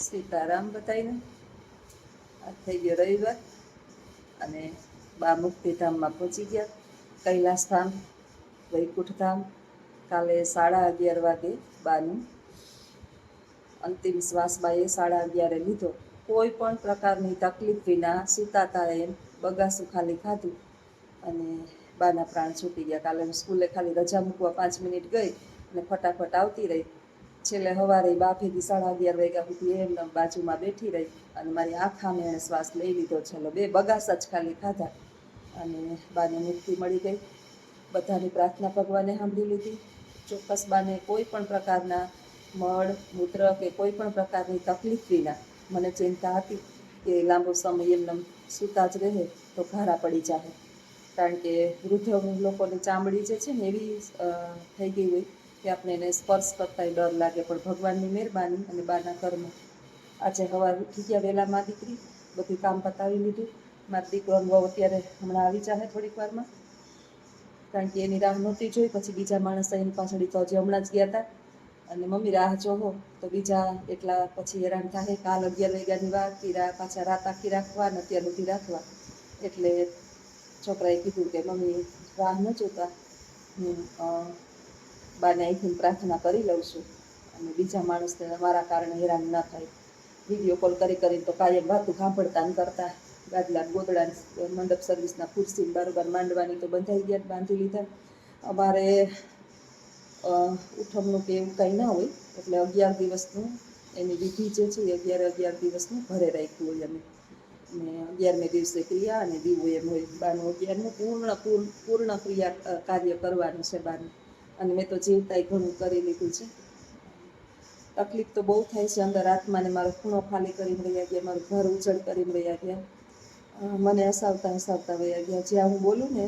સીતારામ બતાવીને આ થઈ ગયો રવિવાર અને બા મુક્તિધામમાં પહોંચી ગયા. કૈલાસધામ, વૈકુંઠધામ. કાલે 11:30 વાગે બાનું અંતિમ શ્વાસ બાએ 11:30 લીધો. કોઈ પણ પ્રકારની તકલીફ વિના સૂતાતા એમ બગાસું ખાલી ખાધું અને બાના પ્રાણ છૂટી ગયા. કાલે હું સ્કૂલે ખાલી રજા મૂકવા 5 મિનિટ ગઈ અને ફટાફટ આવતી રહી. છેલ્લે સવારે બા ભેગી 11:30 વાગ્યા સુધી એમને બાજુમાં બેઠી રહી અને મારી આંખાને એણે શ્વાસ લઈ લીધો. છેલ્લો 2 બગાસા જ ખાલી ખાધા અને બાને મુક્તિ મળી ગઈ. બધાની પ્રાર્થના ભગવાને સાંભળી લીધી. ચોક્કસ બાને કોઈ પણ પ્રકારના મળ મૂત્ર કે કોઈ પણ પ્રકારની તકલીફ વિના મને ચિંતા હતી કે લાંબો સમય એમને સૂતા જ રહે તો ઘારા પડી જાય, કારણ કે વૃદ્ધ લોકોની ચામડી જે છે ને એવી થઈ ગઈ હોય કે આપણે એને સ્પર્શ કરતાંય ડર લાગે. પણ ભગવાનની મહેરબાની અને બાના કર્મ આજે સવારે ઉઠી ગયા વહેલા મા દીકરી, બધું કામ પતાવી લીધું. મારા દીકરો વહુ અત્યારે હમણાં આવી જાય થોડીક વારમાં, કારણ કે એની રાહ નહોતી જોઈ. પછી બીજા માણસ એની પાછળ તો હજી હમણાં જ ગયા હતા અને મમ્મી રાહ જોવો તો બીજા એટલા પછી હેરાન થાય. કાલ 11 વાગ્યાની વાર પાછા રાત આખી રાખવા ને અત્યાર સુધી રાખવા. એટલે છોકરાએ કીધું કે મમ્મી રાહ ન જોતા, હું બાને અહીંથી પ્રાર્થના કરી લઉં છું અને બીજા માણસને મારા કારણે હેરાન ન થાય. વિડીયો કોલ કરીને તો કાયમ વાતું સાંભળતા ને કરતા. ગાદલા ગોદડા મંડપ સર્વિસના ખુરશી બરોબર માંડવાની તો બંધાઈ ગયા, બાંધી લીધા. અમારે ઉઠમનું કે એવું કંઈ ના હોય, એટલે 11 દિવસનું એની વિધિ જે છે એ 11 દિવસનું ઘરે રાખ્યું હોય અમે. અને 11મે દિવસે ક્રિયા અને દીવું એમ હોય. બાનું 11નું પૂર્ણ ક્રિયા કાર્ય કરવાનું છે બાનું. અને મેં તો જીવતાંય ઘણું કરી લીધું છે. તકલીફ તો બહુ થાય છે અંદર આત્માને. મારો ખૂણો ખાલી કરીને રહ્યા ગયા, મારું ઘર ઉજળ કરીને રહ્યા ગયા, મને હસાવતા વયા ગયા. જ્યાં હું બોલું ને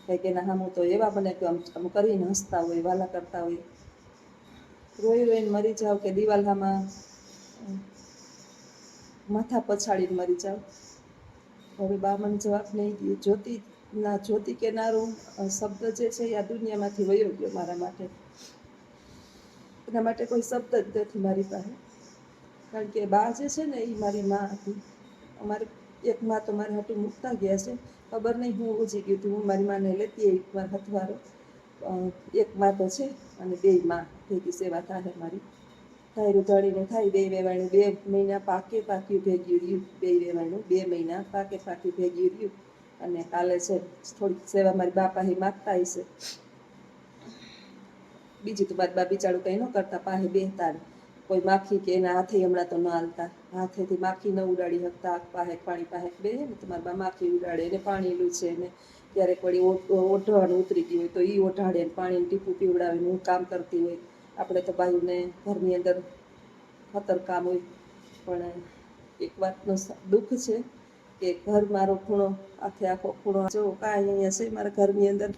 કંઈક એના સામું તો એવા મને કે આમ કરીને હસતા હોય, વાલા કરતા હોય. રોઈને મરી જાવ કે દિવાલમાં માથા પછાડીને મરી જાવ. હવે બા મને જવાબ નહીં દે. જ્યોતિ કેનારું શબ્દ જે છે એ આ દુનિયામાંથી વયો ગયો મારા માટે. એના માટે કોઈ શબ્દ જ નથી મારી પાસે, કારણ કે બા જે છે ને એ મારી મા હતી. અમારે એક મા તો મારે હાટું મૂકતા ગયા છે, ખબર નહીં હું ઉજી ગયું હતું. હું મારી માને લેતી આવી મારા હથવારો. એક મા તો છે અને 2 મા ભેગી સેવા થાય મારી. ધાયરું ધણીનું થાય 2 વેવાણું, 2 મહિના પાક્યું ભેગ્યું રહ્યું. 2 વેવાણું 2 મહિના પાક્યું ભેગ્યું રહ્યું. અને કાલે છે થોડીક સેવા મારી બા પાસે માગતા હશે. બીજું તો મારી બા બિચારું કંઈ ન કરતા, પાસે બેસતા. કોઈ માખી કે એના હાથે હમણાં તો ન હાલતા, હાથેથી માખી ન ઉડાડી શકતા. પાસે પાણી પાસે બેસે ને તો મારી બા માખી ઉડાડે, એને પાણી લૂછે ને ક્યારેક વળી ઓઢવાનું ઉતરી ગયું હોય તો એ ઓઢાડે ને પાણીનું ટીપું પીવડાવીને હું કામ કરતી હોય. આપણે તો બાયુને ઘરની અંદર ખતરકામ હોય. પણ એક વાતનું દુઃખ છે કે ઘર મારો ખૂણો આખો ખૂણો જો કાંઈ અહીંયા છે મારા ઘરની અંદર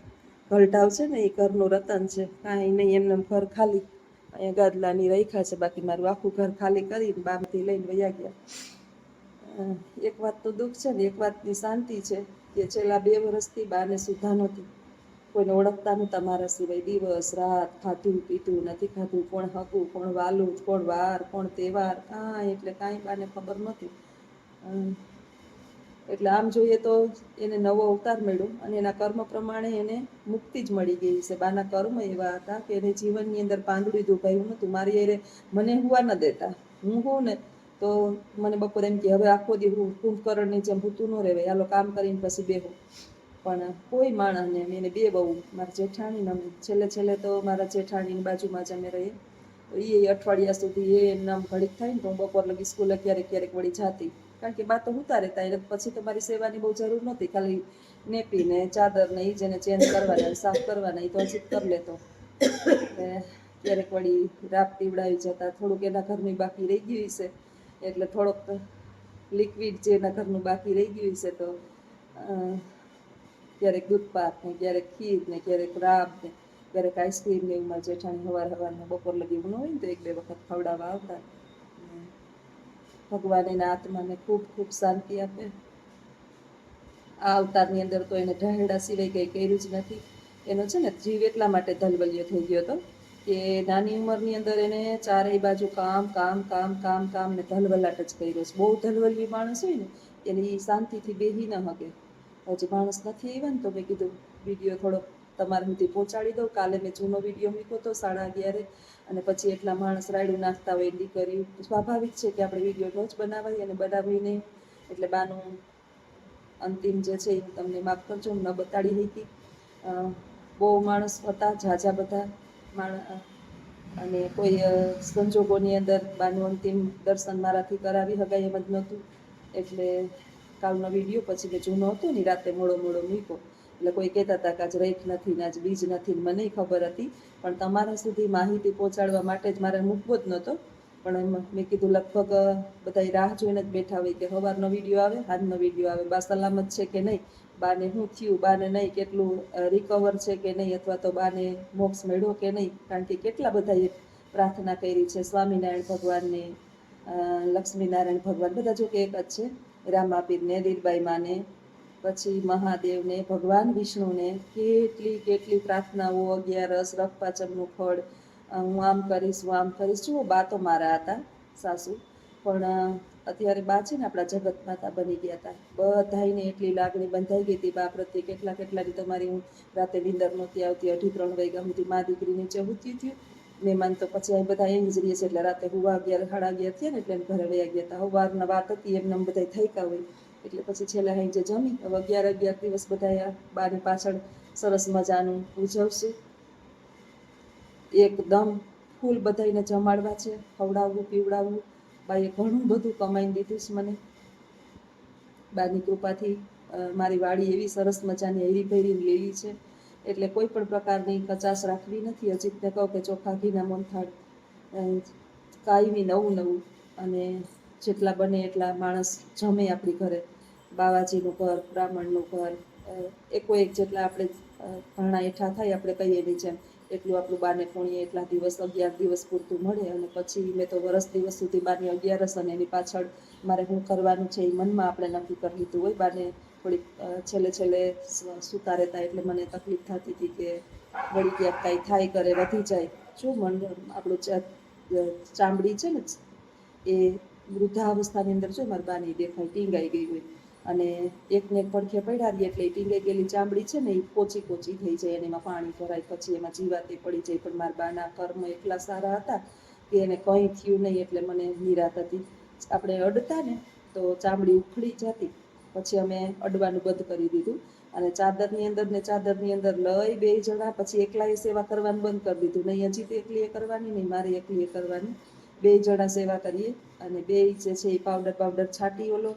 ઘરઢાવ છે ને એ ઘરનું રતન છે. કાંઈ નહીં, એમને ઘર ખાલી અહીંયા ગાદલાની રાખ્યા છે, બાકી મારું આખું ઘર ખાલી કરીને બામાંથી લઈને વયા ગયા. એક વાતનું દુઃખ છે ને એક વાતની શાંતિ છે કે છેલ્લા 2 વર્ષથી બાને સુધા નહોતી. કોઈને ઓળખતા નહોતા મારા સિવાય. દિવસ રાત ખાધું પીધું નથી ખાધું, કોણ હગું કોણ વાલું, કોણ વાર કોણ તહેવાર, કાંઈ એટલે કાંઈ બાને ખબર નહોતી. એટલે આમ જોઈએ તો એને નવો અવતાર મળ્યો અને એના કર્મ પ્રમાણે એને મુક્તિ જ મળી ગઈ છે. બાના કર્મ એવા હતા કે એને જીવનની અંદર પાંદડું દુભાયું નહોતું. મારી એને મને હુવા ન દેતા. હું હોઉં ને તો મને બપોરે એમ કે હવે આખો દી હું કુંભકરણની જેમ ભૂતું ન રહેવાય, હાલો કામ કરીને પછી બેહો. પણ કોઈ માણસને એને 2 બહુ, મારા જેઠાણીને છેલ્લે તો મારા જેઠાણીની બાજુમાં જ અમે રહીએ. તો એ અઠવાડિયા સુધી એમને આમ ઘડીક થાય ને તો હું બપોર લગી સ્કૂલે ક્યારેક વળી જાતી, કારણ કે બા તો હુતા રહેતા. એટલે પછી તો મારી સેવાની બહુ જરૂર નહોતી. ખાલી નેપીને ચાદરને એ જેને ચેન્જ કરવાના સાફ કરવાના એ તો હજી કરી લેતો. એટલે ક્યારેક વળી રાપ પીવડાવી જતા. થોડુંક એના ઘરની બાકી રહી ગયું છે એટલે થોડોક લિક્વિડ જે એના ઘરનું બાકી રહી ગયું છે તો ક્યારેક દૂધપાક ને ક્યારેક ખીર ને ક્યારેક રાબ ને ક્યારેક આઈસ્ક્રીમ ને એવું મારા જેઠાણી સવારમાં બપોર લગી ન હોય ને તો 1-2 વખત ખવડાવવા આવતા. ભગવાન એના આત્માને ખૂબ ખૂબ શાંતિ આપે. આ અવતારની અંદર તો એને ઢાંડા સિવાય કંઈ કર્યું જ નથી. એનો છે ને જીવ એટલા માટે ધલવલિયો થઈ ગયો હતો કે નાની ઉંમરની અંદર એને ચારેય બાજુ કામ કામ કામ કામ કામ ને ધલવલાટ જ કર્યો છે. બહુ ધલવલી માણસ હોય ને એની શાંતિથી બેહી ન શકે. હજી માણસ નથી આવ્યા ને તો મેં કીધું વિડીયો થોડો તમારા સુધી પહોંચાડી દઉં. કાલે મેં જૂનો વિડીયો મૂક્યો હતો 11:30 અને પછી એટલા માણસ રાયડું નાખતા હોય દીકરીઓ. સ્વાભાવિક છે કે આપણે વિડીયો રોજ બનાવાય અને બનાવી નહીં એટલે બાનું અંતિમ જે છે એ તમને માફ કરજો ન બતાડી હતી. બહુ માણસ હતા, ઝાઝા બધા માણસ, અને કોઈ સંજોગોની અંદર બાનું અંતિમ દર્શન મારાથી કરાવી શકાય એમ જ નહોતું. એટલે કાલનો વિડીયો પછી મેં જૂનો હતો ને રાતે મોડો મૂક્યો. એટલે કોઈ કહેતા હતા કે આજ રઈખ નથી ને આજ બીજ નથી, મને ખબર હતી પણ તમારા સુધી માહિતી પહોંચાડવા માટે જ મારે મૂકવો જ નહોતો. પણ મેં કીધું લગભગ બધા રાહ જોઈને જ બેઠા હોય કે સવારનો વિડીયો આવે, આજનો વિડીયો આવે, બા સલામત છે કે નહીં, બાને શું થયું, બાને નહીં કેટલું રિકવર છે કે નહીં, અથવા તો બાને મોક્ષ મળ્યો કે નહીં. કારણ કે કેટલા બધાએ પ્રાર્થના કરી છે સ્વામિનારાયણ ભગવાનને, લક્ષ્મીનારાયણ ભગવાન, બધા જો કે એક જ છે, રામાપીરને, લીલબાઈ માને, પછી મહાદેવને, ભગવાન વિષ્ણુને કેટલી પ્રાર્થનાઓ, 11 રખપાચમનું ફળ, હું આમ કરીશ હું આમ કરીશ. જુઓ બા તો મારા હતા સાસુ, પણ અત્યારે બા છે ને આપણા જગત માતા બની ગયા હતા. બધાને એટલી લાગણી બંધાઈ ગઈ હતી બા પ્રત્યે. કેટલાની તમારી હું રાતે નીંદર નહોતી આવતી, 2:30 વાગ્યા સુધી મા દીકરી નીચે સૂતી હતી. મહેમાન તો પછી અહીં બધા અહીં જ રહીએ છે એટલે રાતે 11 સાડા 11 થયા ને એટલે ઘરે વયા ગયા હતા. સવારના વાત હતી એમને બધા થઈકા હોય એટલે પછી છેલ્લે અહીં જે જમી. હવે 11 દિવસ બધા બાની પાછળ સરસ મજાનું ઉજવશું. એકદમ ફૂલ બધાને જમાડવા છે, ખવડાવવું પીવડાવવું. બાએ ઘણું બધું કમાઈને દીધું છે મને. બાની કૃપાથી મારી વાડી એવી સરસ મજાની હરી ભરી લીલી છે એટલે કોઈ પણ પ્રકારની કચાશ રાખવી નથી. અજીતને કહું કે ચોખા ઘીના મોનથાળ કાયમી નવું અને જેટલા બને એટલા માણસ જમે આપણી ઘરે. બાવાજીનું ઘર, બ્રાહ્મણનું ઘર, એક જેટલા આપણે ભાણા હેઠા થાય આપણે કહીએ ની જેમ એટલું આપણું બાને પૂણીએ એટલા દિવસ 11 દિવસ પૂરતું મળે. અને પછી મેં તો વરસ દિવસ સુધી બાની 11 અને એની પાછળ મારે શું કરવાનું છે એ મનમાં આપણે નક્કી કરી લીધું હોય. બાને થોડીક છેલ્લે સૂતા રહેતા એટલે મને તકલીફ થતી હતી કે વળી ક્યાંક કાંઈ થાય કરે વધી જાય. શું આપણું ચામડી છે ને એ વૃદ્ધાવસ્થાની અંદર જો મારી બાની દેખાય ટીંગાઈ ગઈ હોય અને એકને એક પડખે પડાવીએ એટલે ટીંગાઈ ગયેલી ચામડી છે ને એ પોચી થઈ જાય અને એમાં પાણી ભરાય પછી એમાં જીવાતે પડી જાય. પણ મારા બાના કર્મ એટલા સારા હતા કે એને કંઈ થયું નહીં એટલે મને નિરાત હતી. આપણે અડતા ને તો ચામડી ઉખડી જતી, પછી અમે અડવાનું બંધ કરી દીધું અને ચાદરની અંદર લઈ 2 જણા પછી એકલાએ સેવા કરવાનું બંધ કરી દીધું. નહીં હજી તો એકલીએ કરવાની, નહીં મારે એકલીએ કરવાની, 2 જણા સેવા કરીએ. અને 2 જે છે એ પાવડર છાંટી ઓલો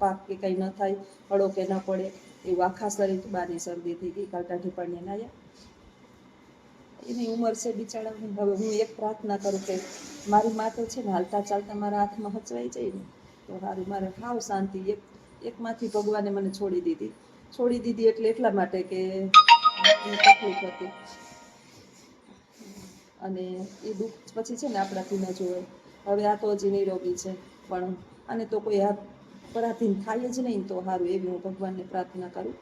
પાક કે કંઈ ન થાય, હળો કે ન પડે એવું આખા શરીર. બાની શરદી થઈ ગઈ, કાલ ટાઢી પાણીએ નાયા. એની ઉંમર છે બિચારાની. હવે હું એક પ્રાર્થના કરું કે મારી મા તો છે ને હાલતા ચાલતા મારા હાથમાં હચવાઈ જાય ને તો સારું. મારે હાવ શાંતિ. એકમાંથી ભગવાને મને છોડી દીધી એટલે એટલા માટે કે તકલીફ હતી અને એ દુઃખ પછી છે ને આપણાથી ન જોવાય. હવે આ તો હજી નિરોગી છે પણ આને તો કોઈ પરાધીન થાય જ નહીં તો સારું, એવી હું ભગવાનને પ્રાર્થના કરું.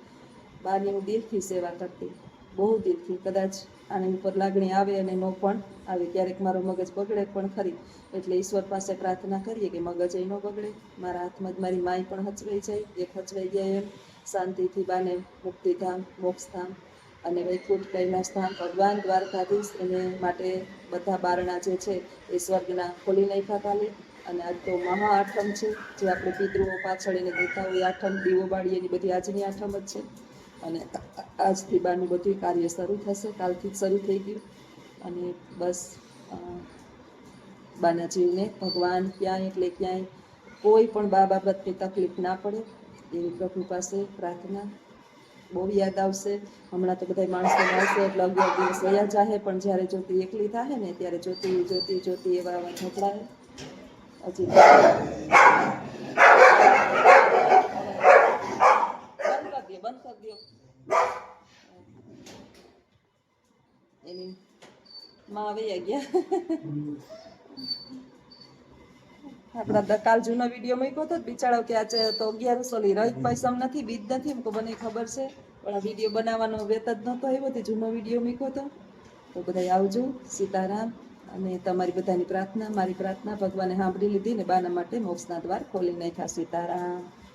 બાની હું દિલથી સેવા કરતી, બહુ દિલથી. કદાચ આની ઉપર લાગણી આવે અને ન પણ આવે, ક્યારેક મારો મગજ બગડે પણ ખરી. એટલે ઈશ્વર પાસે પ્રાર્થના કરીએ કે મગજ ન બગડે, મારા હાથમાં જ મારી માય પણ હચવાઈ જાય, એક હચવાઈ ગયા એમ શાંતિથી. બાને મુક્તિધામ, મોક્ષધામ અને વૈકુંઠ કૈલાસધામ ભગવાન દ્વારકાધીશ એને માટે બધા બારણા જે છે એ સ્વર્ગના ખોલી નાખ્યા કાલે. અને આજ તો મહા આઠમ છે જે આપણે પિતૃઓ પાછળ એને દેતા હોય આઠમ, દીવો બાળી એની બધી આજની આઠમ જ છે. અને આજથી બાનું બધું કાર્ય શરૂ થશે, કાલથી જ શરૂ થઈ ગયું. અને બસ બાના જીવને ભગવાન ક્યાંય કોઈ પણ બા બાબતની તકલીફ ના પડે એવી પ્રભુ પાસે પ્રાર્થના. બહુ યાદ આવશે હમણાં તો બધા માણસો આવશે એટલે 11 દિવસ વયા જાહે, પણ જ્યારે જ્યોતિ એકલી થાય ને ત્યારે જ્યોતિ એવા ઝઘડાય. હજી બંધ કરી દો. એની માં વયા ગયા. આપણા કાલ જૂનો વિડીયો મૂક્યો હતો બિચારાઓ કે આજે તો 11 રહીક પૈસમ નથી, બીજ નથી, એમ તો મને ખબર છે પણ આ વિડીયો બનાવવાનો વેત જ નહોતો આવ્યો. જૂનો વિડીયો મૂક્યો હતો તો બધાય આવજો. સીતારામ. અને તમારી બધાની પ્રાર્થના, મારી પ્રાર્થના ભગવાને સાંભળી લીધી ને બાના માટે મોક્ષના દ્વાર ખોલી નાખ્યા. સીતારામ.